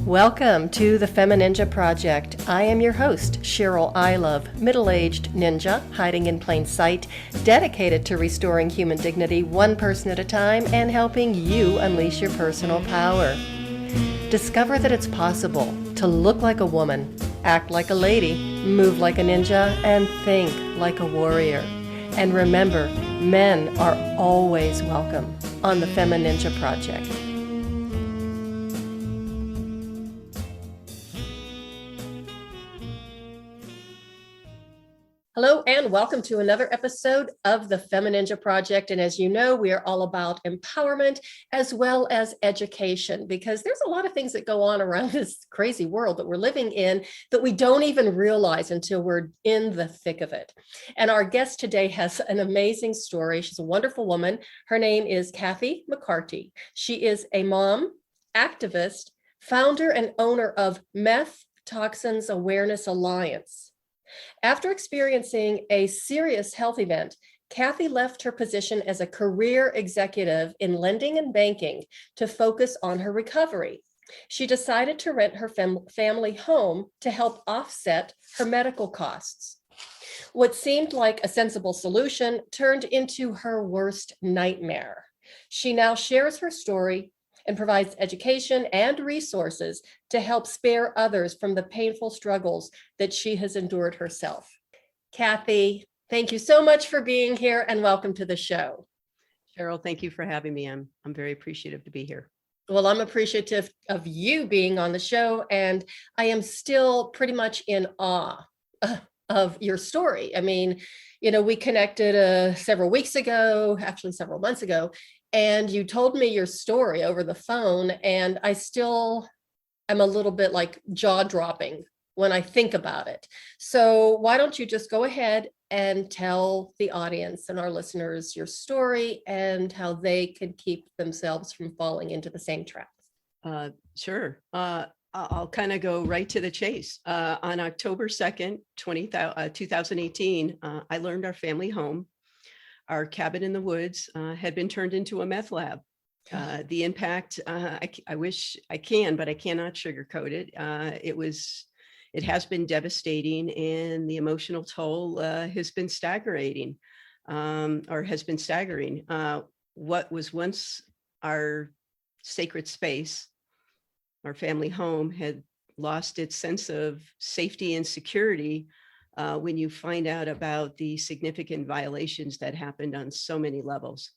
Welcome to the Femininja Project. I am your host, Cheryl Ilove, middle-aged ninja hiding in plain sight, dedicated to restoring human dignity one person at a time and helping you unleash your personal power. Discover that it's possible to look like a woman, act like a lady, move like a ninja, and think like a warrior. And remember, men are always welcome on the Femininja Project. Hello and welcome to another episode of the Femininja Project. And as you know, we are all about empowerment as well as education, because there's a lot of things that go on around this crazy world that we're living in that we don't even realize until we're in the thick of it. And our guest today has an amazing story. She's a wonderful woman. Her name is Kathi McCarty. She is a mom, activist, founder and owner of Meth Toxin Awareness Alliance. After experiencing a serious health event, Kathi left her position as a career executive in lending and banking to focus on her recovery. She decided to rent her family home to help offset her medical costs. What seemed like a sensible solution turned into her worst nightmare. She now shares her story and provides education and resources to help spare others from the painful struggles that she has endured herself. Kathi, thank you so much for being here and welcome to the show. Cheryl, thank you for having me. I'm very appreciative to be here. Well, I'm appreciative of you being on the show, and I am still pretty much in awe of your story. I mean, we connected several weeks ago, actually several months ago, and you told me your story over the phone, and I still am a little bit like jaw-dropping when I think about it. So why don't you just go ahead and tell the audience and our listeners your story and how they can keep themselves from falling into the same traps? Sure. I'll kind of go right to the chase. On October 2nd, 2018, I learned our family home, our cabin in the woods, had been turned into a meth lab. The impact, I wish I can, but I cannot sugarcoat it. It has been devastating, and the emotional toll has been staggering. What was once our sacred space, our family home, had lost its sense of safety and security when you find out about the significant violations that happened on so many levels.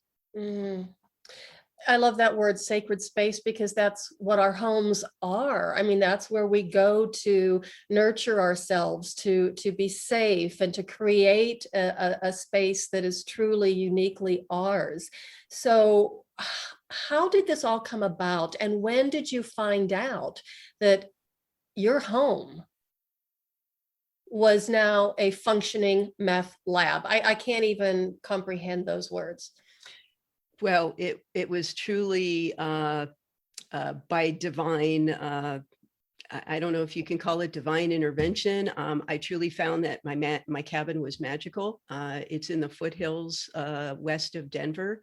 I love that word, sacred space, because that's what our homes are. I mean, that's where we go to nurture ourselves, to be safe, and to create a space that is truly uniquely ours. So how did this all come about? And when did you find out that your home was now a functioning meth lab? I can't even comprehend those words. Well, it was truly by divine, I don't know if you can call it divine intervention. I truly found that my cabin was magical. It's in the foothills west of Denver,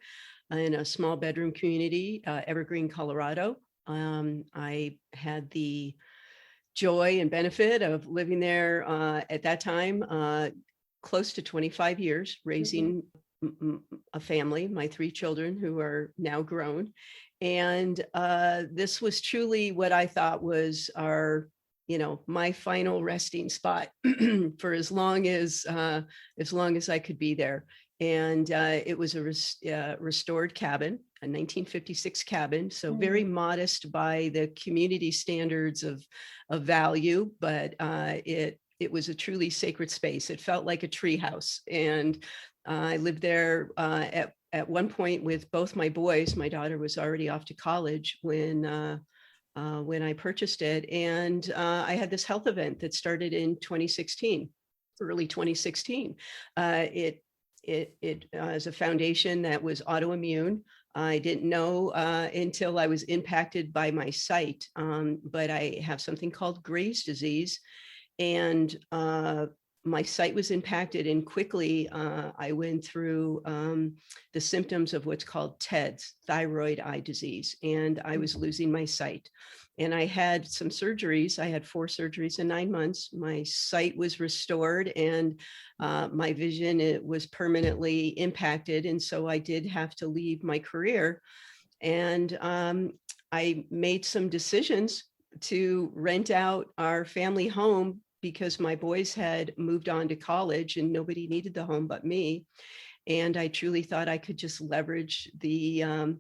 in a small bedroom community, Evergreen, Colorado. I had the joy and benefit of living there at that time, close to 25 years, raising a family, my 3 children who are now grown. And this was truly what I thought was my final resting spot for as long as I could be there. And it was a restored cabin, a 1956 cabin, so very modest by the community standards of value, but it was a truly sacred space. It felt like a tree house. And I lived there at one point with both my boys. My daughter was already off to college when I purchased it. And I had this health event that started in 2016, early 2016. It as a foundation that was autoimmune. I didn't know until I was impacted by my sight, but I have something called Graves' disease. And my sight was impacted, and quickly I went through the symptoms of what's called TEDS, thyroid eye disease, and I was losing my sight. And I had some surgeries. I had 4 surgeries in 9 months. My sight was restored, and my vision, it was permanently impacted. And so I did have to leave my career. And I made some decisions to rent out our family home because my boys had moved on to college and nobody needed the home but me. And I truly thought I could just leverage the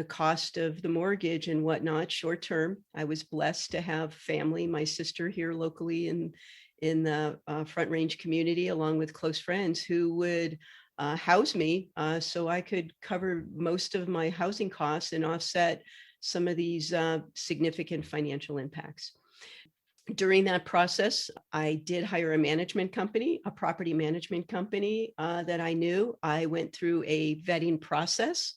cost of the mortgage and whatnot short term. I was blessed to have family, my sister here locally in the Front Range community, along with close friends who would house me so I could cover most of my housing costs and offset some of these significant financial impacts. During that process, I did hire a management company, a property management company that I knew. I went through a vetting process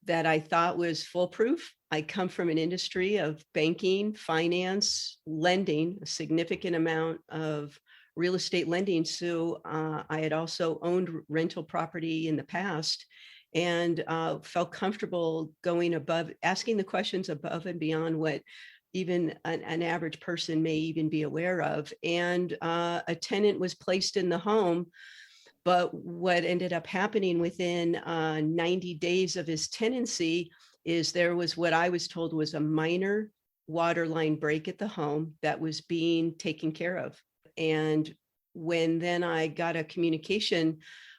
that I thought was foolproof. I come from an industry of banking, finance, lending, a significant amount of real estate lending. So I had also owned rental property in the past, and felt comfortable going above, asking the questions above and beyond what even an average person may even be aware of. And a tenant was placed in the home. But what ended up happening within 90 days of his tenancy is there was what I was told was a minor water line break at the home that was being taken care of. And when then I got a communication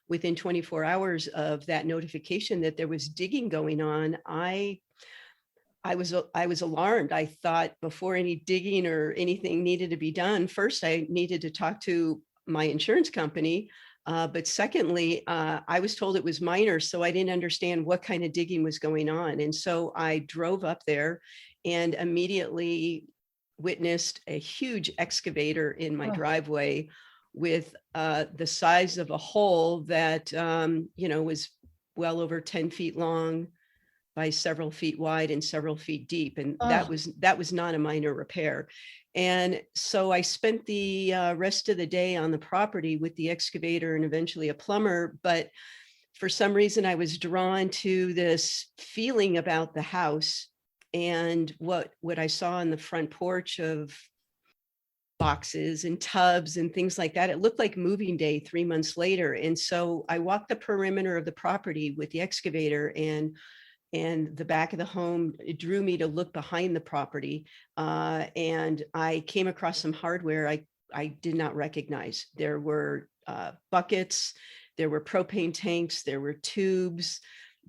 within 24 hours of that notification that there was digging going on, I was alarmed. I thought before any digging or anything needed to be done, first I needed to talk to my insurance company. But secondly, I was told it was minor, so I didn't understand what kind of digging was going on. And so I drove up there and immediately witnessed a huge excavator in my driveway with the size of a hole that, was well over 10 feet long by several feet wide and several feet deep. And that was not a minor repair. And so I spent the rest of the day on the property with the excavator and eventually a plumber. But for some reason, I was drawn to this feeling about the house and what I saw on the front porch of boxes and tubs and things like that. It looked like moving day 3 months later. And so I walked the perimeter of the property with the excavator, and the back of the home, it drew me to look behind the property. And I came across some hardware I did not recognize. There were buckets, there were propane tanks, there were tubes,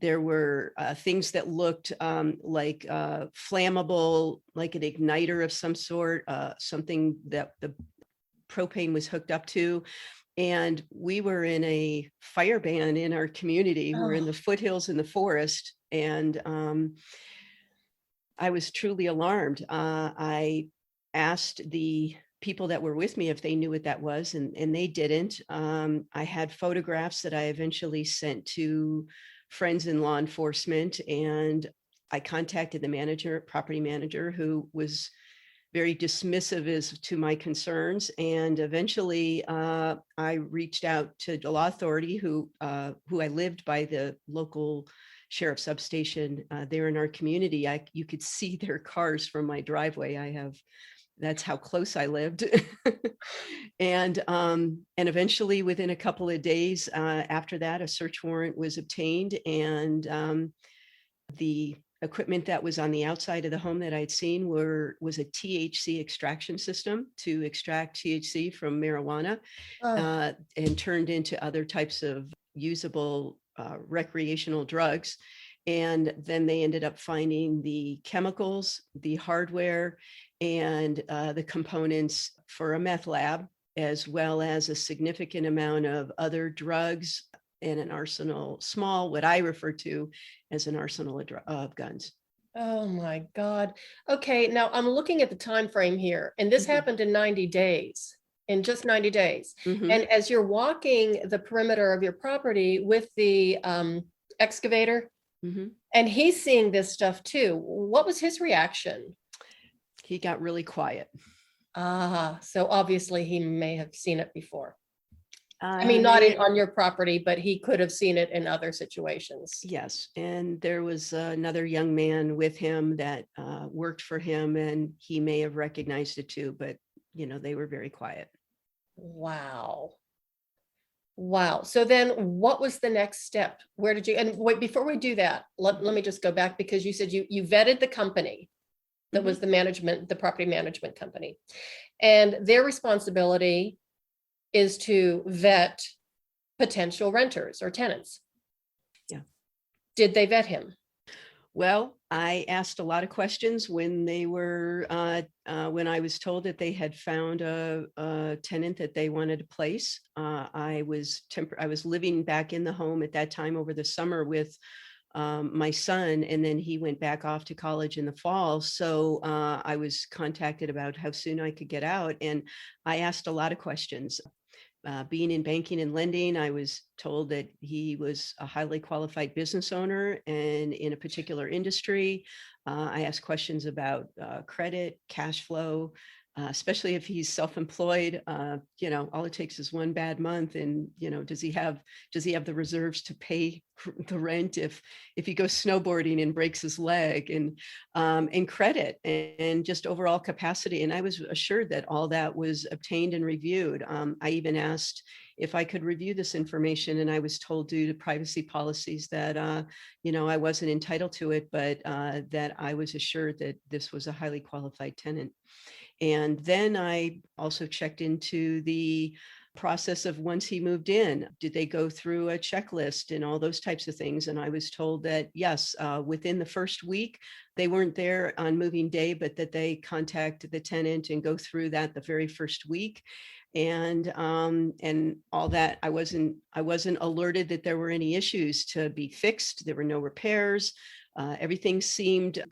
there were things that looked like flammable, like an igniter of some sort, something that the propane was hooked up to. And we were in a fire ban in our community. We're in the foothills in the forest. And I was truly alarmed. I asked the people that were with me if they knew what that was, and they didn't. I had photographs that I eventually sent to friends in law enforcement, and I contacted the property manager, who was very dismissive as to my concerns. And eventually I reached out to the law authority who I lived by the local sheriff's substation there in our community. You could see their cars from my driveway. That's how close I lived. And eventually within a couple of days after that, a search warrant was obtained, and the equipment that was on the outside of the home that I'd seen was a THC extraction system to extract THC from marijuana and turned into other types of usable recreational drugs. And then they ended up finding the chemicals, the hardware, and the components for a meth lab, as well as a significant amount of other drugs and an arsenal, what I refer to as an arsenal of guns. Oh my God. Okay, now I'm looking at the time frame here, and this happened in 90 days, in just 90 days. And as you're walking the perimeter of your property with the excavator, and he's seeing this stuff too, what was his reaction? He got really quiet. So obviously he may have seen it before. I He mean, not may, on your property, but he could have seen it in other situations. yes. And there was another young man with him that worked for him, and he may have recognized it too, but they were very quiet. Wow. Wow. So then what was the next step? Where did you, and wait, before we do that, let me just go back, because you said you vetted the company that was the property management company, and their responsibility is to vet potential renters or tenants. Yeah. Did they vet him? Well, I asked a lot of questions when they were when I was told that they had found a tenant that they wanted to place. I was living back in the home at that time over the summer with my son, and then he went back off to college in the fall. So I was contacted about how soon I could get out, and I asked a lot of questions. Being in banking and lending, I was told that he was a highly qualified business owner and in a particular industry. I asked questions about credit, cash flow, especially if he's self-employed. All it takes is one bad month, and does he have the reserves to pay the rent if he goes snowboarding and breaks his leg, and credit and just overall capacity. And I was assured that all that was obtained and reviewed. I even asked if I could review this information, and I was told due to privacy policies that I wasn't entitled to it, but that I was assured that this was a highly qualified tenant. And then I also checked into the process of once he moved in, did they go through a checklist and all those types of things? And I was told that yes, within the first week, they weren't there on moving day, but that they contact the tenant and go through that the very first week. And all that. I wasn't alerted that there were any issues to be fixed. There were no repairs. Everything seemed,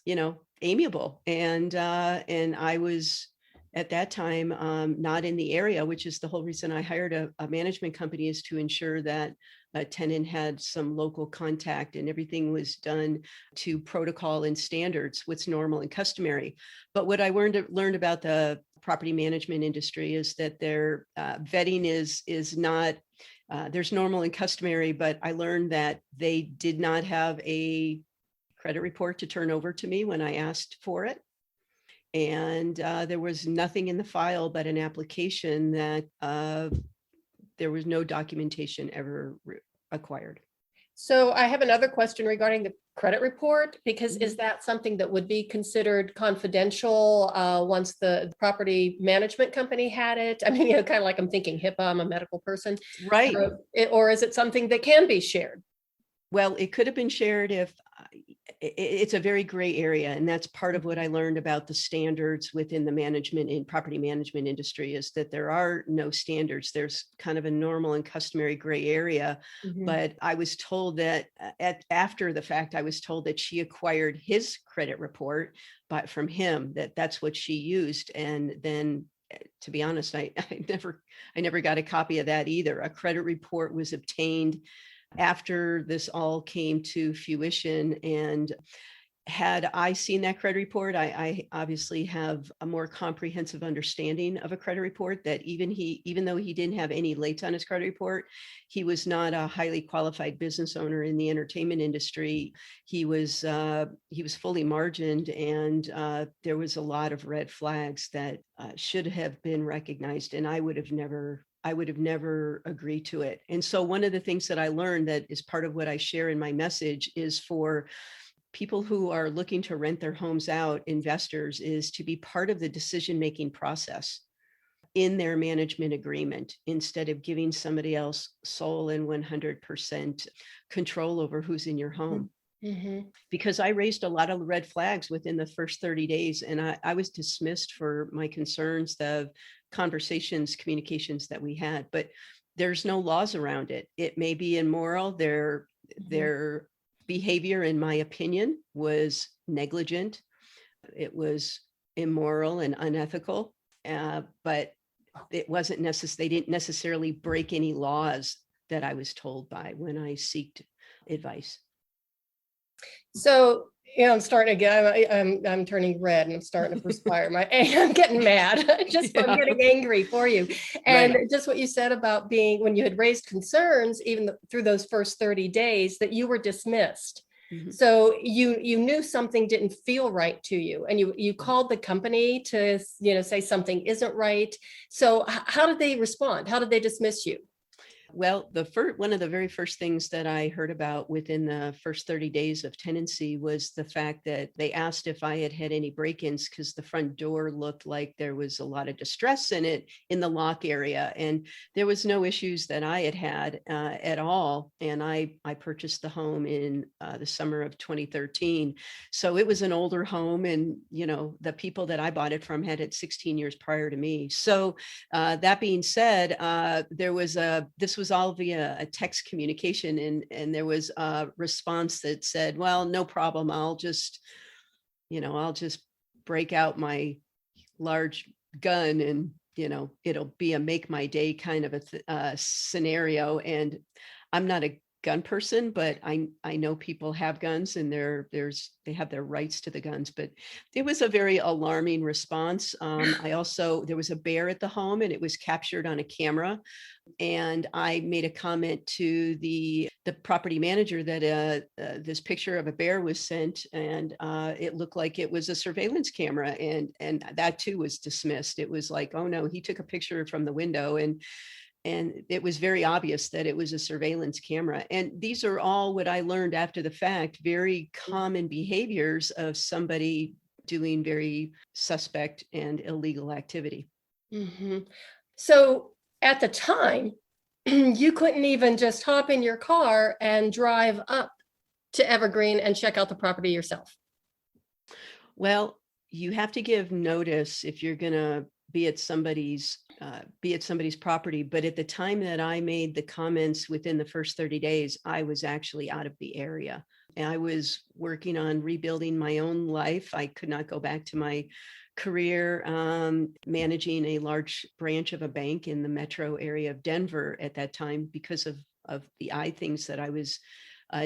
amiable. And I was at that time not in the area, which is the whole reason I hired a management company, is to ensure that a tenant had some local contact and everything was done to protocol and standards, what's normal and customary. But what I learned about the property management industry is that their vetting is not, there's normal and customary, but I learned that they did not have a credit report to turn over to me when I asked for it. And there was nothing in the file but an application that there was no documentation ever acquired. So I have another question regarding the credit report, because is that something that would be considered confidential once the property management company had it? I mean, kind of like, I'm thinking HIPAA, I'm a medical person. Right. Or is it something that can be shared? Well, it could have been shared if it's a very gray area. And that's part of what I learned about the standards within the property management industry, is that there are no standards. There's kind of a normal and customary gray area. But I was told that after the fact, I was told that she acquired his credit report, but from him, that's what she used. And then, to be honest, I never got a copy of that either. A credit report was obtained after this all came to fruition. And had I seen that credit report, I obviously have a more comprehensive understanding of a credit report, that even though he didn't have any lates on his credit report, he was not a highly qualified business owner in the entertainment industry. He was fully margined, and there was a lot of red flags that should have been recognized, and I would have never agreed to it. And so one of the things that I learned that is part of what I share in my message is for people who are looking to rent their homes out, investors, is to be part of the decision-making process in their management agreement, instead of giving somebody else sole and 100% control over who's in your home. Because I raised a lot of red flags within the first 30 days, and I was dismissed for my concerns of communications that we had, but there's no laws around it. It may be immoral. Their behavior, in my opinion, was negligent. It was immoral and unethical, but it wasn't necessary. They didn't necessarily break any laws that I was told by when I sought advice. So Yeah, I'm starting to get, I'm turning red and I'm starting to perspire. I'm getting mad. I'm Yeah, getting angry for you. And right. just what you said about being, when you had raised concerns, even through those first 30 days, that you were dismissed. Mhm. So you knew something didn't feel right to you, and you called the company to, say something isn't right. So how did they respond? How did they dismiss you? Well, one of the very first things that I heard about within the first 30 days of tenancy was the fact that they asked if I had had any break-ins, because the front door looked like there was a lot of distress in it in the lock area, and there was no issues that I had had at all. And I purchased the home in the summer of 2013, so it was an older home, and the people that I bought it from had it 16 years prior to me. So that being said, this was all via a text communication, and there was a response that said, "Well, no problem. I'll just break out my large gun, and it'll be a make my day kind of a scenario." And I'm not a gun person, but I know people have guns, and they have their rights to the guns. But it was a very alarming response. There was a bear at the home, and it was captured on a camera. And I made a comment to the property manager that this picture of a bear was sent, and it looked like it was a surveillance camera, and that too was dismissed. It was like, oh no, he took a picture from the window, and it was very obvious that it was a surveillance camera. And these are all what I learned after the fact, very common behaviors of somebody doing very suspect and illegal activity. Mhm. So at the time, you couldn't even just hop in your car and drive up to Evergreen and check out the property yourself. Well, you have to give notice if you're going to be at somebody's property. But at the time that I made the comments, within the first 30 days, I was actually out of the area. And I was working on rebuilding my own life. I could not go back to my career managing a large branch of a bank in the metro area of Denver at that time, because of the eye things that I was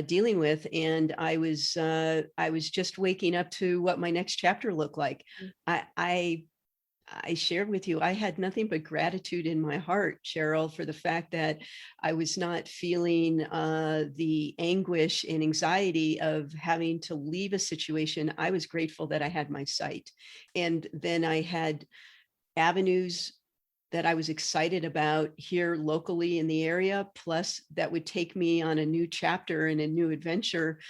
dealing with. And I was just waking up to what my next chapter looked like. I shared with you, I had nothing but gratitude in my heart, Cheryl, for the fact that I was not feeling the anguish and anxiety of having to leave a situation. I was grateful that I had my sight. And then I had avenues that I was excited about here locally in the area, plus that would take me on a new chapter and a new adventure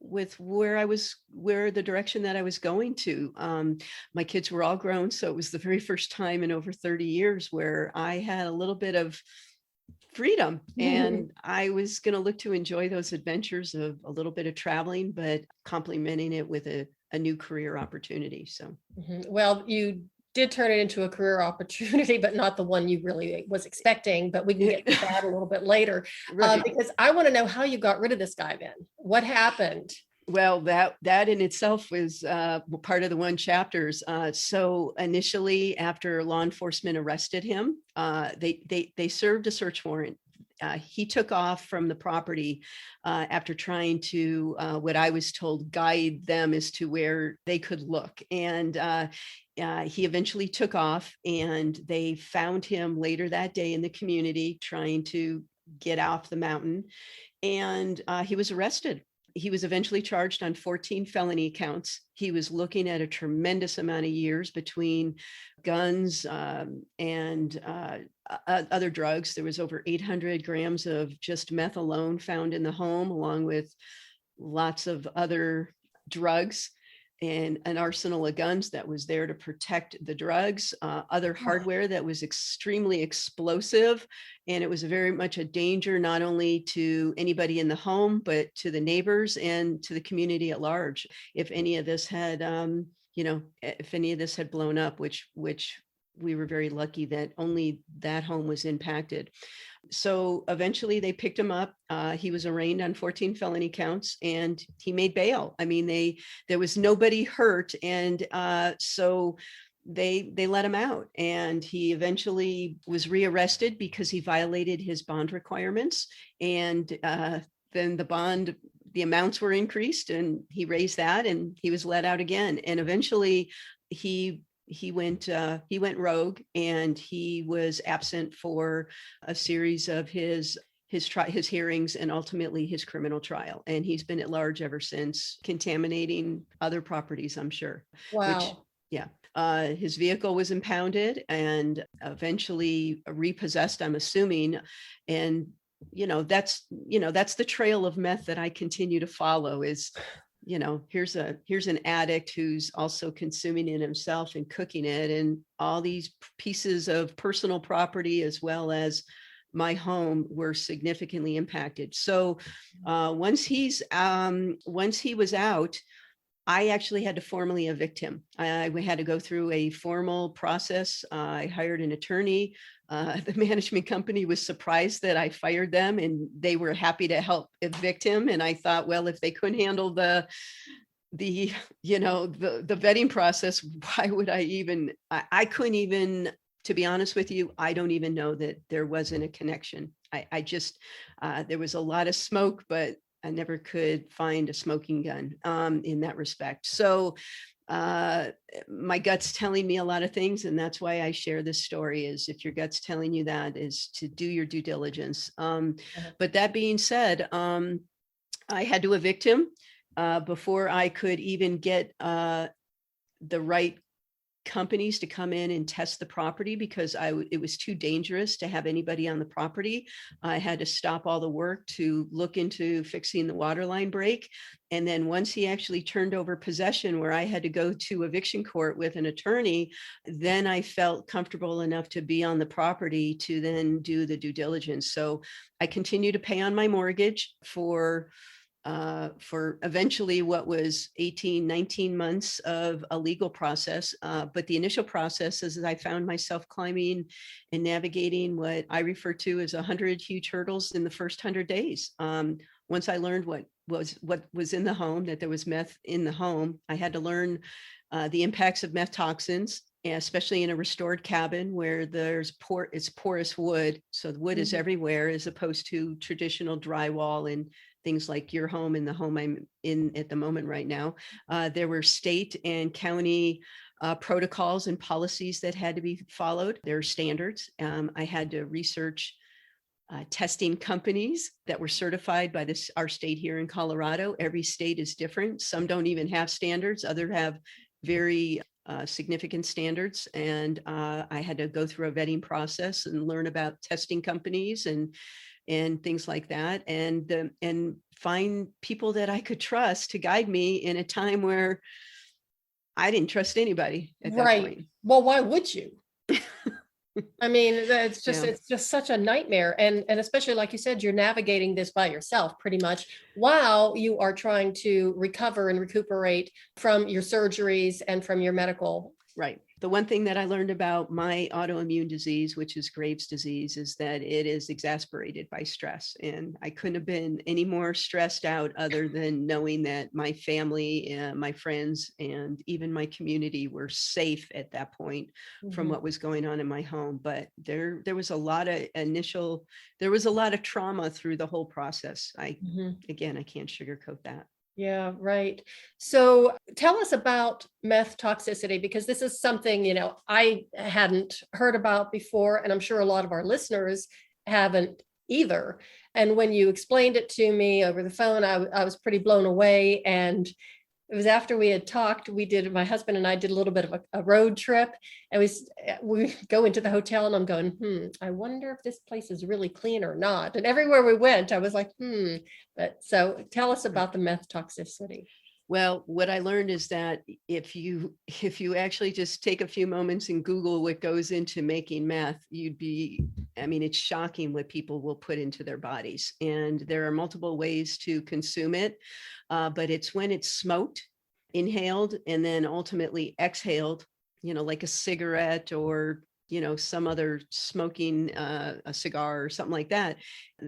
with where the direction that I was going to. My kids were all grown, so it was the very first time in over 30 years where I had a little bit of freedom, and I was going to look to enjoy those adventures of a little bit of traveling, but complementing it with a new career opportunity. So, Well, you did turn it into a career opportunity, but not the one you really was expecting. But we can get to that a little bit later, right. because I want to know how you got rid of this guy. Then what happened? Well, that in itself was part of the one chapters. So initially, after law enforcement arrested him, they served a search warrant. He took off from the property after trying to, what I was told, guide them as to where they could look. And he eventually took off, and they found him later that day in the community trying to get off the mountain. And he was arrested. He was eventually charged on 14 felony counts. He was looking at a tremendous amount of years between guns and other drugs. There was over 800 grams of just meth alone found in the home, along with lots of other drugs, and an arsenal of guns that was there to protect the drugs, other hardware that was extremely explosive. And it was very much a danger, not only to anybody in the home, but to the neighbors and to the community at large. If any of this had, if any of this had blown up, which we were very lucky that only that home was impacted. So eventually they picked him up. He was arraigned on 14 felony counts, and he made bail. I mean, there was nobody hurt. And so they let him out, and he eventually was rearrested because he violated his bond requirements. And then the bond the amounts were increased, and he raised that, and he was let out again. And eventually he went rogue, and he was absent for a series of his hearings and ultimately his criminal trial. And he's been at large ever since, contaminating other properties, I'm sure. Wow. Which, yeah. His vehicle was impounded and eventually repossessed, I'm assuming. And, that's the trail of meth that I continue to follow is, here's an addict who's also consuming it himself and cooking it, and all these pieces of personal property as well as my home were significantly impacted. So once he was out, I actually had to formally evict him. We had to go through a formal process. I hired an attorney. The management company was surprised that I fired them, and they were happy to help evict him. And I thought, well, if they couldn't handle the vetting process, why would I even? I couldn't even. To be honest with you, I don't even know that there wasn't a connection. I just there was a lot of smoke, but I never could find a smoking gun in that respect. So my gut's telling me a lot of things, and that's why I share this story. Is if your gut's telling you that, is to do your due diligence. But that being said, I had to evict him before I could even get the right companies to come in and test the property, because it was too dangerous to have anybody on the property. I had to stop all the work to look into fixing the water line break. And then once he actually turned over possession, where I had to go to eviction court with an attorney, then I felt comfortable enough to be on the property to then do the due diligence. So I continue to pay on my mortgage for eventually what was 18, 19 months of a legal process. But the initial process is I found myself climbing and navigating what I refer to as 100 huge hurdles in the first 100 days. Once I learned what was in the home, that there was meth in the home, I had to learn the impacts of meth toxins, especially in a restored cabin where it's porous wood. So the wood is everywhere, as opposed to traditional drywall and things like your home and the home I'm in at the moment right now. There were state and county protocols and policies that had to be followed. There are standards. I had to research testing companies that were certified by our state here in Colorado. Every state is different. Some don't even have standards. Others have very significant standards. And I had to go through a vetting process and learn about testing companies and things like that, and find people that I could trust to guide me in a time where I didn't trust anybody at that point. Well, why would you? I mean, it's just such a nightmare. And especially, like you said, you're navigating this by yourself pretty much while you are trying to recover and recuperate from your surgeries and from your medical. Right. The one thing that I learned about my autoimmune disease, which is Graves' disease, is that it is exacerbated by stress. And I couldn't have been any more stressed out, other than knowing that my family and my friends and even my community were safe at that point from what was going on in my home. But there was a lot of trauma through the whole process. Again, I can't sugarcoat that. Yeah, right. So tell us about meth toxicity, because this is something, I hadn't heard about before, and I'm sure a lot of our listeners haven't either. And when you explained it to me over the phone, I was pretty blown away. And it was after we had talked, my husband and I did a little bit of a road trip, and we go into the hotel, and I'm going, I wonder if this place is really clean or not. And everywhere we went, I was like, But so tell us about the meth toxicity. Well, what I learned is that if you actually just take a few moments and Google what goes into making meth, it's shocking what people will put into their bodies. And there are multiple ways to consume it, but it's when it's smoked, inhaled, and then ultimately exhaled, like a cigarette or some other smoking a cigar or something like that.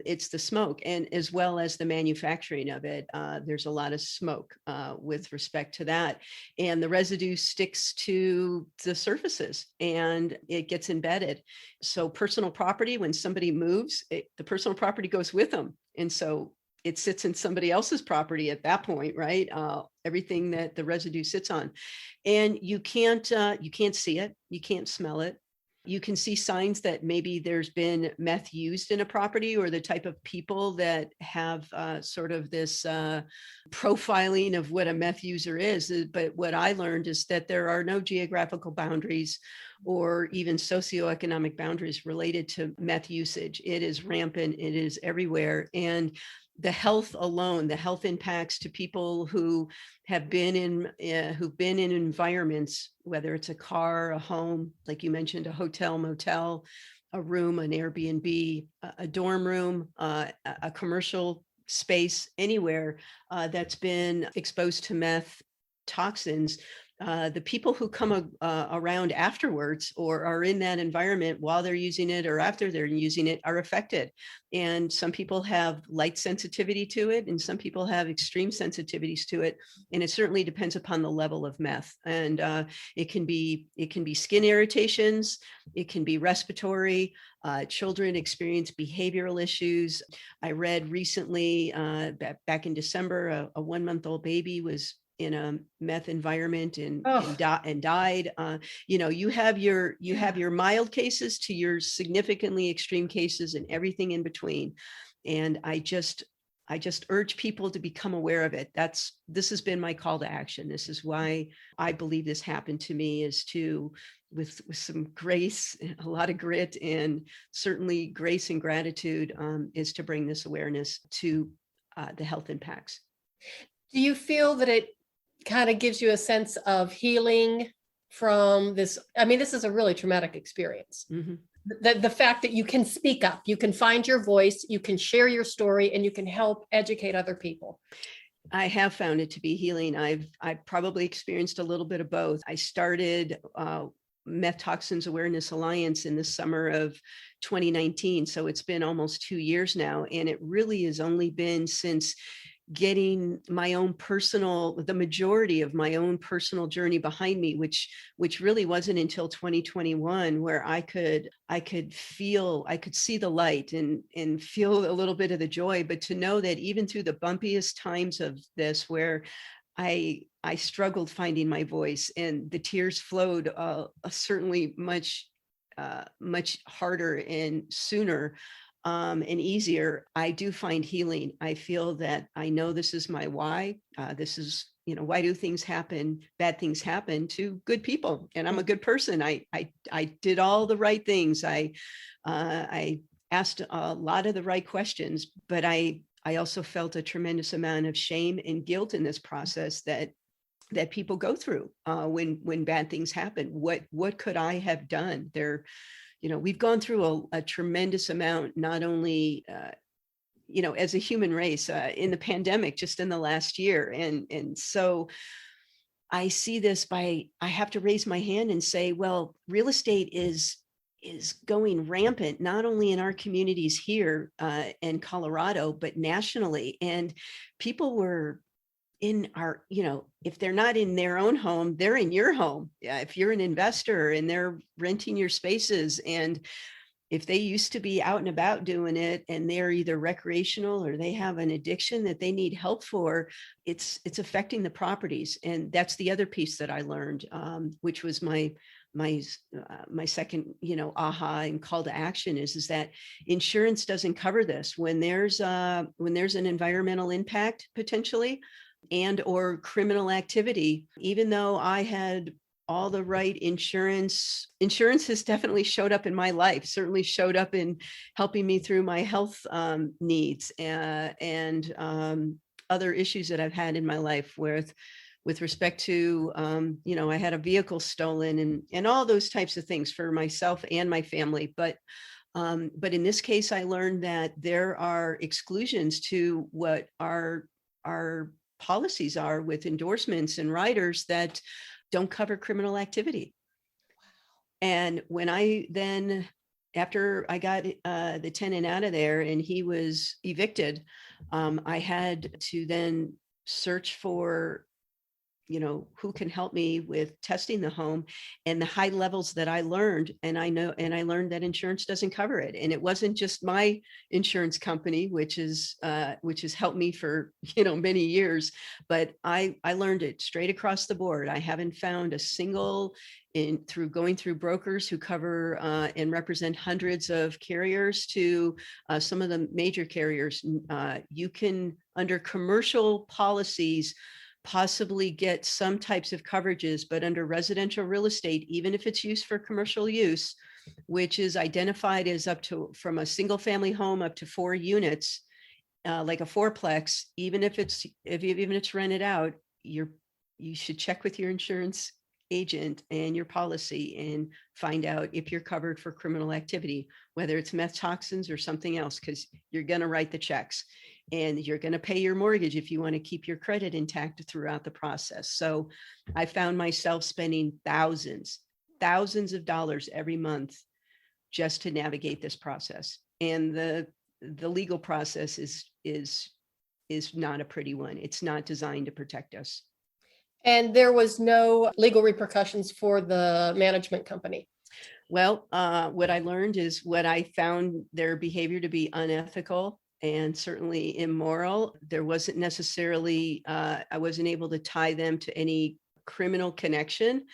It's the smoke, and as well as the manufacturing of it. There's a lot of smoke with respect to that, and the residue sticks to the surfaces and it gets embedded. So personal property, when somebody moves, the personal property goes with them. And so it sits in somebody else's property at that point, right? Everything that the residue sits on, and you can't see it, you can't smell it. You can see signs that maybe there's been meth used in a property, or the type of people that have sort of this profiling of what a meth user is. But what I learned is that there are no geographical boundaries or even socioeconomic boundaries related to meth usage. It is rampant, it is everywhere. And the health alone, the health impacts to people who have been who've been in environments, whether it's a car, a home, like you mentioned, a hotel, motel, a room, an Airbnb, a dorm room, a commercial space, anywhere that's been exposed to meth toxins. The people who come around afterwards or are in that environment while they're using it or after they're using it are affected. And some people have light sensitivity to it, and some people have extreme sensitivities to it. And it certainly depends upon the level of meth. And it can be skin irritations, it can be respiratory. Children experience behavioral issues. I read recently, back in December, a 1-month-old baby was in a meth environment and died. You have your mild cases to your significantly extreme cases and everything in between. And I just urge people to become aware of it. This has been my call to action. This is why I believe this happened to me, is to, with some grace, a lot of grit, and certainly grace and gratitude, is to bring this awareness to the health impacts. Do you feel that it kind of gives you a sense of healing from this? I mean, this is a really traumatic experience. Mm-hmm. The fact that you can speak up, you can find your voice, you can share your story, and you can help educate other people. I have found it to be healing. I've probably experienced a little bit of both. I started Meth Toxin Awareness Alliance in the summer of 2019. So it's been almost 2 years now. And it really has only been since getting the majority of my own personal journey behind me, which really wasn't until 2021, where I could see the light and feel a little bit of the joy. But to know that even through the bumpiest times of this, where I struggled finding my voice and the tears flowed certainly much harder and sooner, and easier, I do find healing. I feel that I know this is my why. This is, why do things happen? Bad things happen to good people, and I'm a good person. I did all the right things. I asked a lot of the right questions, but I also felt a tremendous amount of shame and guilt in this process that people go through when bad things happen. What could I have done? We've gone through a tremendous amount, not only, as a human race, in the pandemic, just in the last year. And so I see this I have to raise my hand and say, well, real estate is going rampant, not only in our communities here in Colorado, but nationally. And people were in our, if they're not in their own home, they're in your home. If you're an investor and they're renting your spaces, and if they used to be out and about doing it, and they're either recreational or they have an addiction that they need help for, it's affecting the properties. And that's the other piece that I learned, which was my second, aha and call to action is that insurance doesn't cover this. When there's an environmental impact potentially, and or criminal activity, even though I had all the right insurance has definitely showed up in my life, certainly showed up in helping me through my health needs and other issues that I've had in my life with respect to, I had a vehicle stolen and all those types of things for myself and my family. But in this case, I learned that there are exclusions to what our policies are with endorsements and riders that don't cover criminal activity. And when after I got the tenant out of there and he was evicted, I had to then search for who can help me with testing the home and the high levels that I learned. And I learned that insurance doesn't cover it. And it wasn't just my insurance company, which has helped me for, many years, but I learned it straight across the board. I haven't found a single through going through brokers who cover and represent hundreds of carriers to some of the major carriers. You can, under commercial policies, possibly get some types of coverages, but under residential real estate, even if it's used for commercial use, which is identified as up to, from a single family home up to 4 units, like a fourplex, even if it's rented out, you should check with your insurance agent and your policy and find out if you're covered for criminal activity, whether it's meth toxins or something else, because you're going to write the checks and you're going to pay your mortgage if you want to keep your credit intact throughout the process. So I found myself spending thousands of dollars every month just to navigate this process. And the legal process is not a pretty one. It's not designed to protect us. And there was no legal repercussions for the management company. Well, what I learned is what I found their behavior to be unethical and certainly immoral. There wasn't necessarily, I wasn't able to tie them to any criminal connection.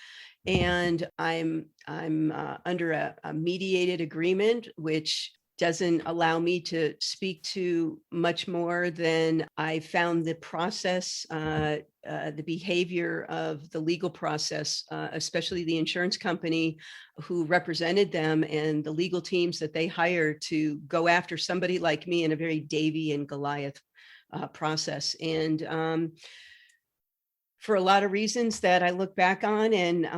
And I'm under a mediated agreement, which doesn't allow me to speak to much more than I found the process, the behavior of the legal process, especially the insurance company who represented them and the legal teams that they hired to go after somebody like me in a very Davy and Goliath process. And for a lot of reasons that I look back on, and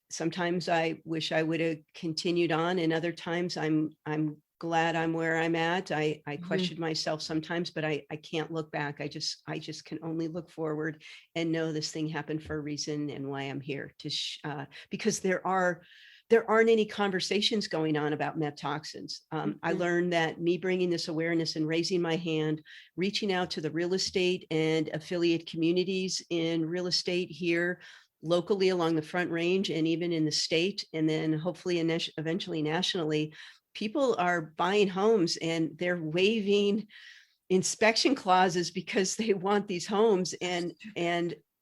sometimes I wish I would have continued on, and other times I'm glad I'm where I'm at. I question myself sometimes, but I can't look back. I just can only look forward and know this thing happened for a reason and why I'm here to because there aren't any conversations going on about meth toxins. I learned that me bringing this awareness and raising my hand, reaching out to the real estate and affiliate communities in real estate here locally along the Front Range and even in the state, and then hopefully eventually nationally, people are buying homes and they're waiving inspection clauses because they want these homes. And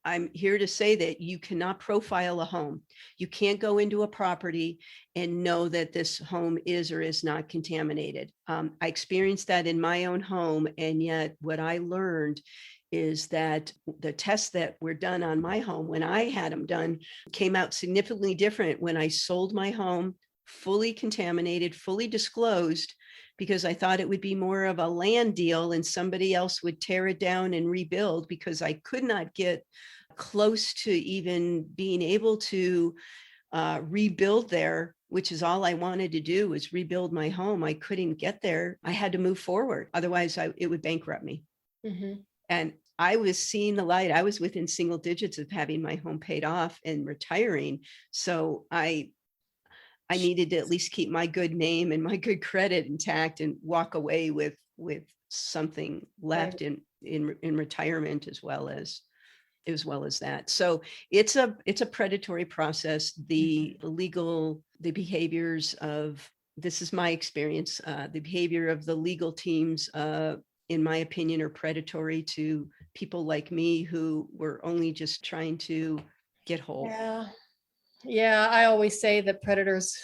I'm here to say that you cannot profile a home. You can't go into a property and know that this home is or is not contaminated. I experienced that in my own home. And yet what I learned is that the tests that were done on my home when I had them done came out significantly different when I sold my home, fully contaminated, fully disclosed, because I thought it would be more of a land deal and somebody else would tear it down and rebuild, because I could not get close to even being able to rebuild there, which is all I wanted to do, was rebuild my home. I couldn't get there. I had to move forward. Otherwise, it would bankrupt me. And I was seeing the light. I was within single digits of having my home paid off and retiring. So I needed to at least keep my good name and my good credit intact and walk away with something left in retirement as well as that. So it's a predatory process. The behaviors of, this is my experience, the behavior of the legal teams, in my opinion, are predatory to people like me who were only just trying to get whole. Yeah. I always say that predators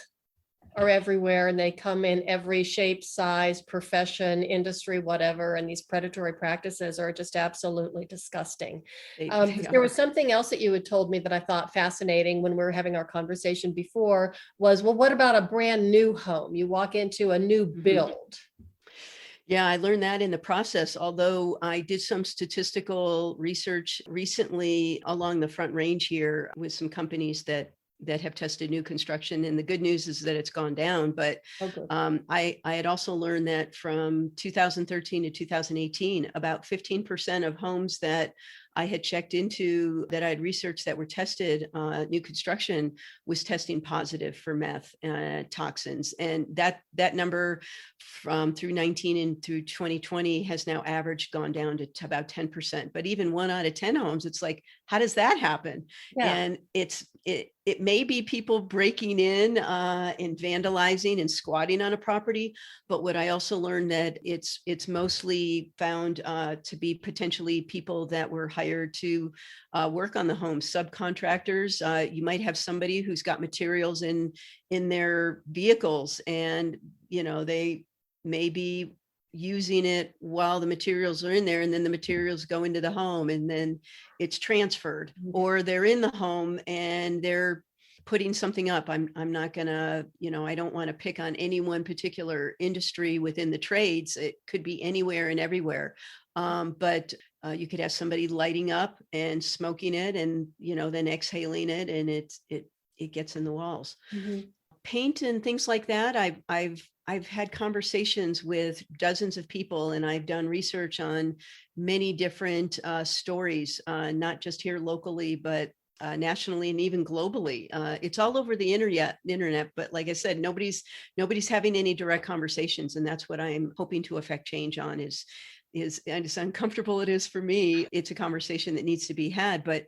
are everywhere and they come in every shape, size, profession, industry, whatever. And these predatory practices are just absolutely disgusting. There was something else that you had told me that I thought fascinating when we were having our conversation before was, well, what about a brand new home? You walk into a new build. Yeah, I learned that in the process, although I did some statistical research recently along the Front Range here with some companies that have tested new construction. And the good news is that it's gone down. But I had also learned that from 2013 to 2018, about 15% of homes that I had checked into that I had researched that were tested, new construction was testing positive for meth toxins. And that number from through 19 and through 2020 has now averaged gone down to about 10%. But even 1 out of 10 homes, it's like, how does that happen? Yeah. And it may be people breaking in and vandalizing and squatting on a property, but what I also learned that it's mostly found to be potentially people that were hired to work on the home, subcontractors. You might have somebody who's got materials in their vehicles, and they may be using it while the materials are in there, and then the materials go into the home and then it's transferred, or they're in the home and they're putting something up. I'm not gonna, I don't want to pick on any one particular industry within the trades. It could be anywhere and everywhere. But you could have somebody lighting up and smoking it, and then exhaling it, and it gets in the walls. Mhm. Paint and things like that. I've had conversations with dozens of people, and I've done research on many different stories, not just here locally, but nationally and even globally. It's all over the internet. But like I said, nobody's having any direct conversations, and that's what I'm hoping to affect change on. Is and as uncomfortable it is for me, it's a conversation that needs to be had. But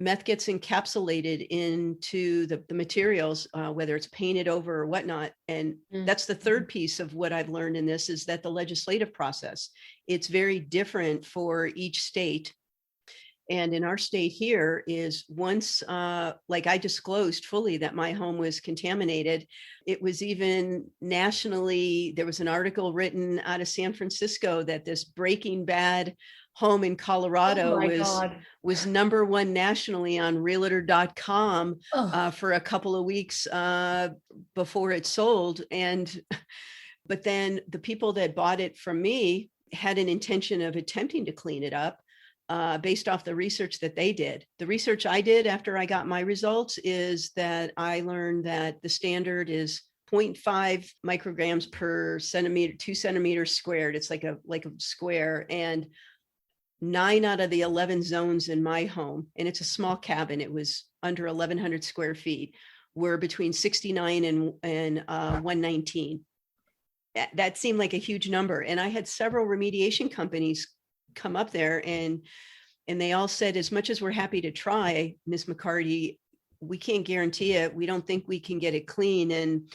meth gets encapsulated into the materials, whether it's painted over or whatnot. And that's the third piece of what I've learned in this, is that the legislative process, it's very different for each state. And in our state here is once, like I disclosed fully that my home was contaminated, it was even nationally, there was an article written out of San Francisco that this Breaking Bad home in Colorado was number one nationally on realtor.com for a couple of weeks before it sold. But then the people that bought it from me had an intention of attempting to clean it up. Based off the research that they did. The research I did after I got my results is that I learned that the standard is 0.5 micrograms per centimeter, 2 centimeters squared. It's like a square, and 9 out of the 11 zones in my home, and it's a small cabin, it was under 1,100 square feet, were between 69 and 119. That seemed like a huge number. And I had several remediation companies come up there, and they all said, as much as we're happy to try, Ms. McCarty, we can't guarantee it. We don't think we can get it clean. And,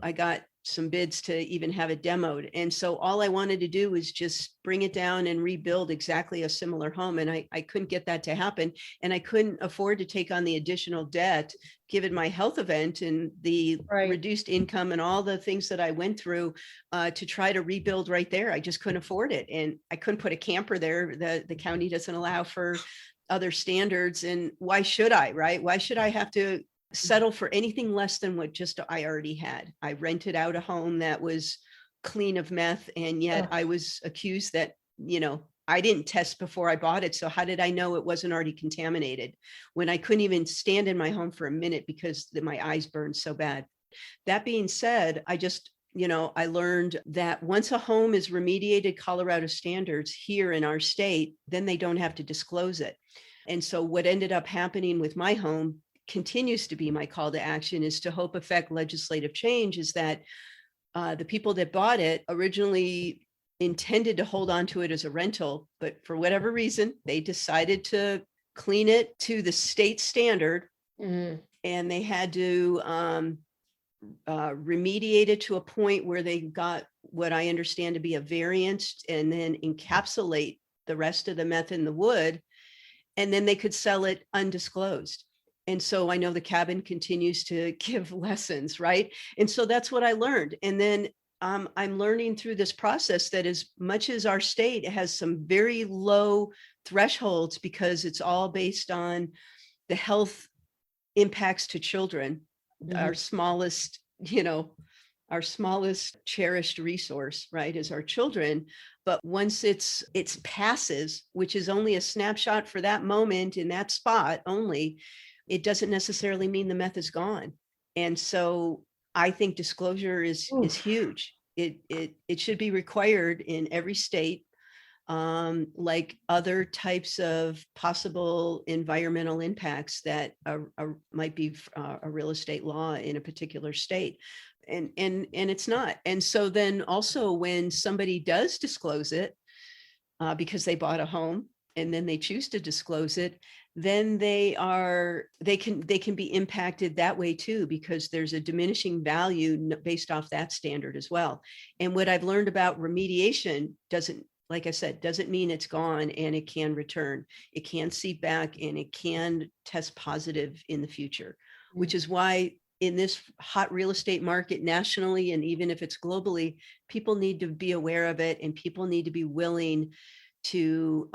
I got some bids to even have it demoed. And so all I wanted to do was just bring it down and rebuild exactly a similar home. And I couldn't get that to happen. And I couldn't afford to take on the additional debt, given my health event and the reduced income and all the things that I went through to try to rebuild right there. I just couldn't afford it. And I couldn't put a camper there. The county doesn't allow for other standards. And why should I, right? Why should I have to settle for anything less than what just I already had? I rented out a home that was clean of meth, and yet I was accused that, I didn't test before I bought it. So how did I know it wasn't already contaminated when I couldn't even stand in my home for a minute because my eyes burned so bad? That being said, I just, I learned that once a home is remediated Colorado standards here in our state, then they don't have to disclose it. And so what ended up happening with my home continues to be my call to action, is to hope affect legislative change, is that the people that bought it originally intended to hold on to it as a rental, but for whatever reason, they decided to clean it to the state standard, and they had to remediate it to a point where they got what I understand to be a variance, and then encapsulate the rest of the meth in the wood, and then they could sell it undisclosed. And so I know the cabin continues to give lessons, right? And so that's what I learned. And then I'm learning through this process that as much as our state has some very low thresholds, because it's all based on the health impacts to children, our smallest cherished resource, right, is our children. But once it's passes, which is only a snapshot for that moment in that spot only, it doesn't necessarily mean the meth is gone. And so I think disclosure is huge. It should be required in every state. like other types of possible environmental impacts that might be a real estate law in a particular state. And it's not. And so then also when somebody does disclose it, because they bought a home and then they choose to disclose it, then they can be impacted that way too, because there's a diminishing value based off that standard as well. And what I've learned about remediation like I said, doesn't mean it's gone and it can return. It can seep back and it can test positive in the future, which is why in this hot real estate market nationally, and even if it's globally, people need to be aware of it, and people need to be willing to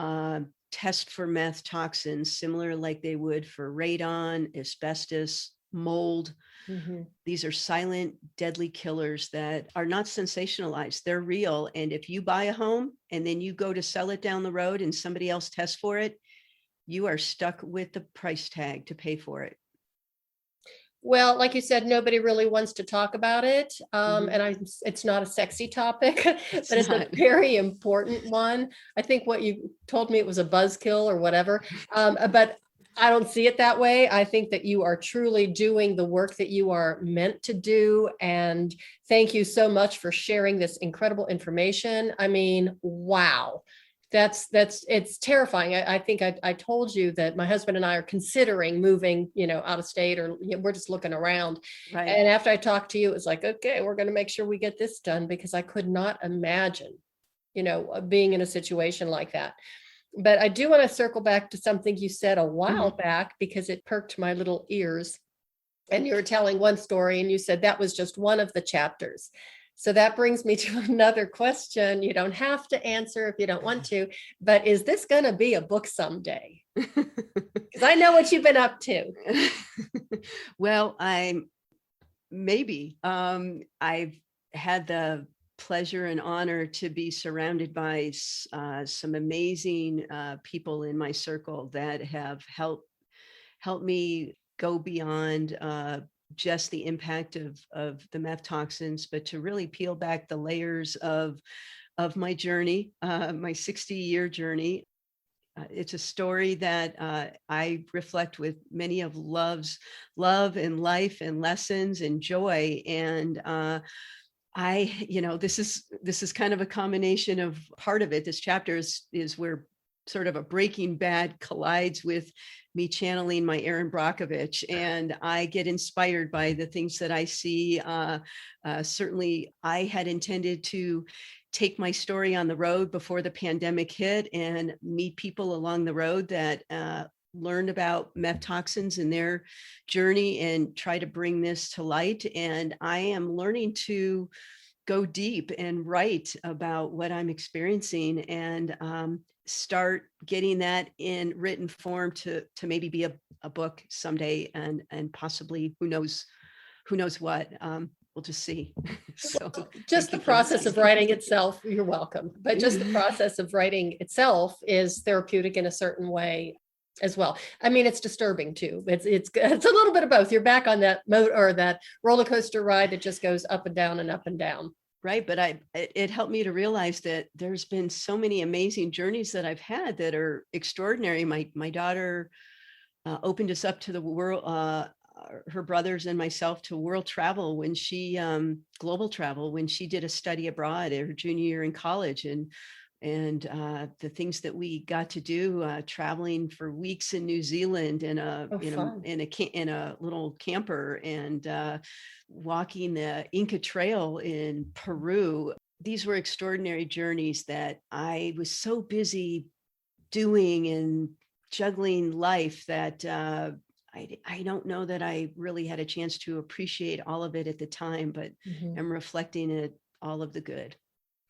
test for meth toxins, similar like they would for radon, asbestos, mold. Mm-hmm. These are silent, deadly killers that are not sensationalized. They're real. And if you buy a home and then you go to sell it down the road and somebody else tests for it, you are stuck with the price tag to pay for it. Well, like you said, nobody really wants to talk about it. And it's not a sexy topic, but it's a very important one. I think what you told me, it was a buzzkill or whatever. But I don't see it that way. I think that you are truly doing the work that you are meant to do. And thank you so much for sharing this incredible information. I mean, wow. It's terrifying. I think I told you that my husband and I are considering moving, out of state, or we're just looking around. Right. And after I talked to you, it was like, okay, we're going to make sure we get this done, because I could not imagine, being in a situation like that. But I do want to circle back to something you said a while back, because it perked my little ears. And you were telling one story and you said that was just one of the chapters. So that brings me to another question. You don't have to answer if you don't want to, but is this going to be a book someday? Because I know what you've been up to. Well, maybe. I've had the pleasure and honor to be surrounded by some amazing people in my circle that have helped me go beyond just the impact of the meth toxins, but to really peel back the layers of my journey, my 60-year journey. It's a story that I reflect with many of love and life and lessons and joy. And this is kind of a combination of part of it. This chapter is where sort of a Breaking Bad collides with me channeling my Erin Brockovich, and I get inspired by the things that I see. Certainly, I had intended to take my story on the road before the pandemic hit and meet people along the road that learned about meth toxins in their journey and try to bring this to light. And I am learning to go deep and write about what I'm experiencing, and start getting that in written form to maybe be a book someday, and possibly who knows what. We'll just see. So just the process of writing itself, you're welcome, but just the process of writing itself is therapeutic in a certain way as well. I mean, it's disturbing too. It's a little bit of both. You're back on that or that roller coaster ride that just goes up and down and up and down. Right. But it helped me to realize that there's been so many amazing journeys that I've had that are extraordinary. My daughter opened us up to the world, her brothers and myself, to world travel when she global travel when she did a study abroad her junior year in college, and the things that we got to do, traveling for weeks in New Zealand in a little camper, and walking the Inca Trail in Peru. These were extraordinary journeys that I was so busy doing and juggling life that I don't know that I really had a chance to appreciate all of it at the time, but I'm reflecting it, all of the good.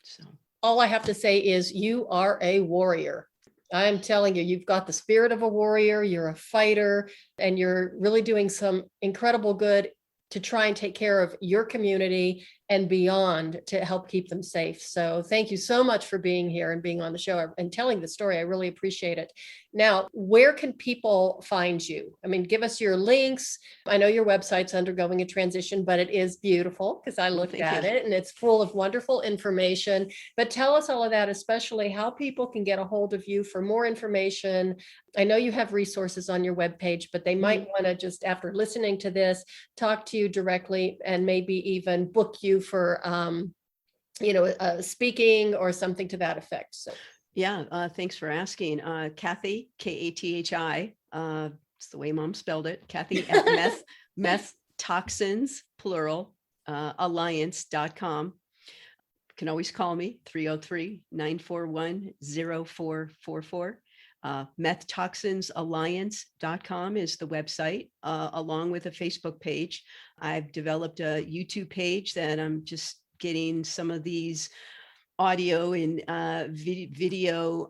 So all I have to say is you are a warrior. I'm telling you, you've got the spirit of a warrior, you're a fighter, and you're really doing some incredible good to try and take care of your community and beyond to help keep them safe. So thank you so much for being here and being on the show and telling the story. I really appreciate it. Now, where can people find you? I mean, give us your links. I know your website's undergoing a transition, but it is beautiful because I looked at it and it's full of wonderful information. But tell us all of that, especially how people can get a hold of you for more information. I know you have resources on your webpage, but they might want to just, after listening to this, talk to you directly and maybe even book you for, speaking or something to that effect. So. Yeah, thanks for asking. Kathi, Kathi, it's the way Mom spelled it, Kathi at Meth Toxins, plural, alliance.com. You can always call me, 303-941-0444. Methtoxinsalliance.com is the website, along with a Facebook page. I've developed a YouTube page that I'm just getting some of these audio and video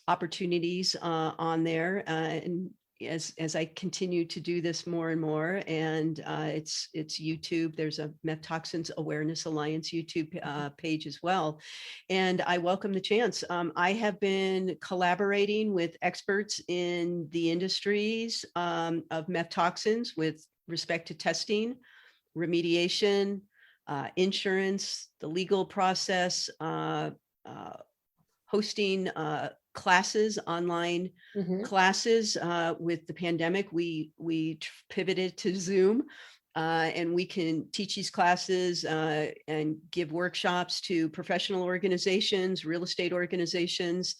opportunities on there, and as I continue to do this more and more, and it's YouTube. There's a Meth Toxins Awareness Alliance YouTube page as well, and I welcome the chance. I have been collaborating with experts in the industries of meth toxins with respect to testing, remediation, insurance, the legal process, hosting classes, online classes. With the pandemic, we pivoted to Zoom, and we can teach these classes and give workshops to professional organizations, real estate organizations,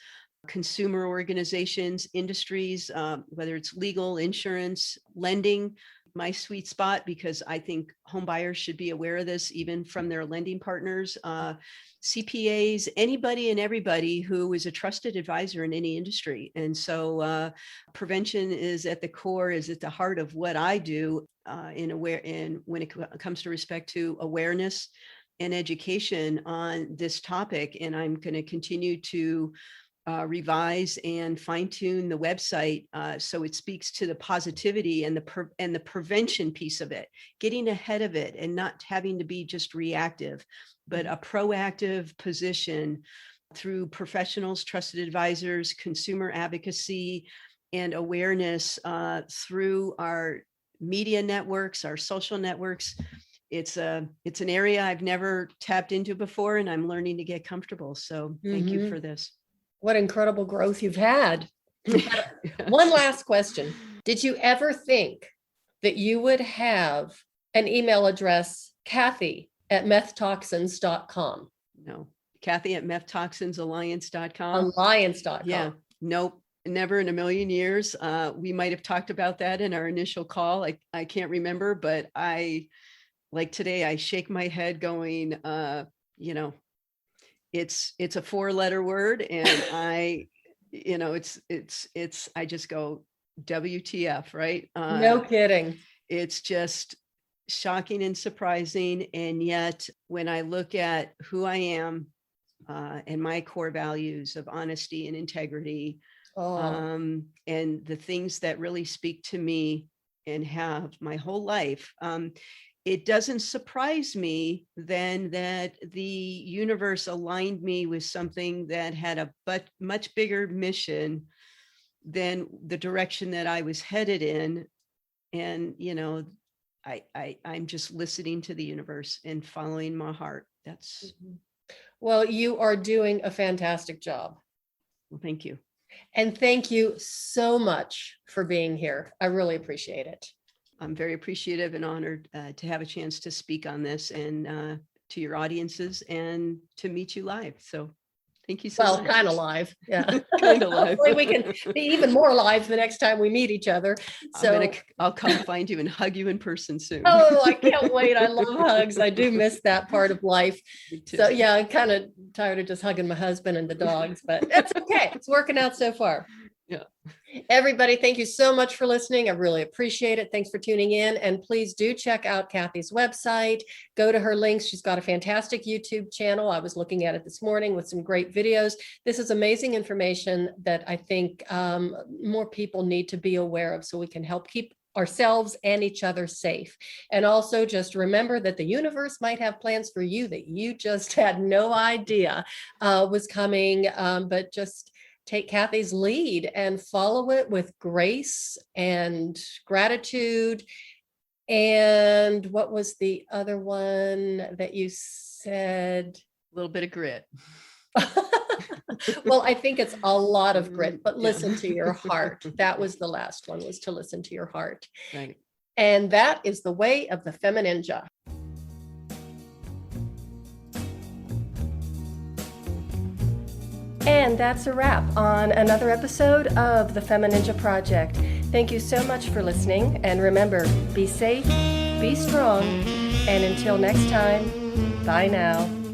consumer organizations, industries, whether it's legal, insurance, lending. My sweet spot, because I think home buyers should be aware of this, even from their lending partners, CPAs, anybody and everybody who is a trusted advisor in any industry. And so prevention is at the core, is at the heart of what I do when it comes to respect to awareness and education on this topic. And I'm going to continue to revise and fine tune the website so it speaks to the positivity and the prevention piece of it, getting ahead of it and not having to be just reactive, but a proactive position through professionals, trusted advisors, consumer advocacy, and awareness through our media networks, our social networks. It's an area I've never tapped into before, and I'm learning to get comfortable. So thank you for this. What incredible growth you've had. One last question. Did you ever think that you would have an email address, Kathi at methtoxins.com? No. Kathi at methtoxinsalliance.com. Alliance.com. Yeah. Nope. Never in a million years. We might have talked about that in our initial call. I can't remember, but like today, I shake my head going, it's a 4-letter word, and I just go WTF, right? No kidding. It's just shocking and surprising. And yet when I look at who I am and my core values of honesty and integrity, and the things that really speak to me and have my whole life, it doesn't surprise me then that the universe aligned me with something that had a much bigger mission than the direction that I was headed in. And, I'm just listening to the universe and following my heart. That's. Well, you are doing a fantastic job. Well, thank you. And thank you so much for being here. I really appreciate it. I'm very appreciative and honored to have a chance to speak on this and to your audiences and to meet you live. So thank you so much. Well, kind of live. Yeah. Kind of live. Hopefully we can be even more live the next time we meet each other. So I'll come find you and hug you in person soon. Oh, I can't wait. I love hugs. I do miss that part of life. So yeah, I'm kind of tired of just hugging my husband and the dogs, but that's okay. It's working out so far. Yeah. Everybody, thank you so much for listening. I really appreciate it. Thanks for tuning in. And please do check out Kathi's website. Go to her links. She's got a fantastic YouTube channel. I was looking at it this morning with some great videos. This is amazing information that I think more people need to be aware of so we can help keep ourselves and each other safe. And also just remember that the universe might have plans for you that you just had no idea was coming, but just take Kathy's lead and follow it with grace and gratitude. And what was the other one that you said? A little bit of grit. Well, I think it's a lot of grit, but Yeah. listen to your heart. That was the last one, was to listen to your heart. Right. And that is the way of the Femininja. And that's a wrap on another episode of the Femininja Project. Thank you so much for listening. And remember, be safe, be strong, and until next time, bye now.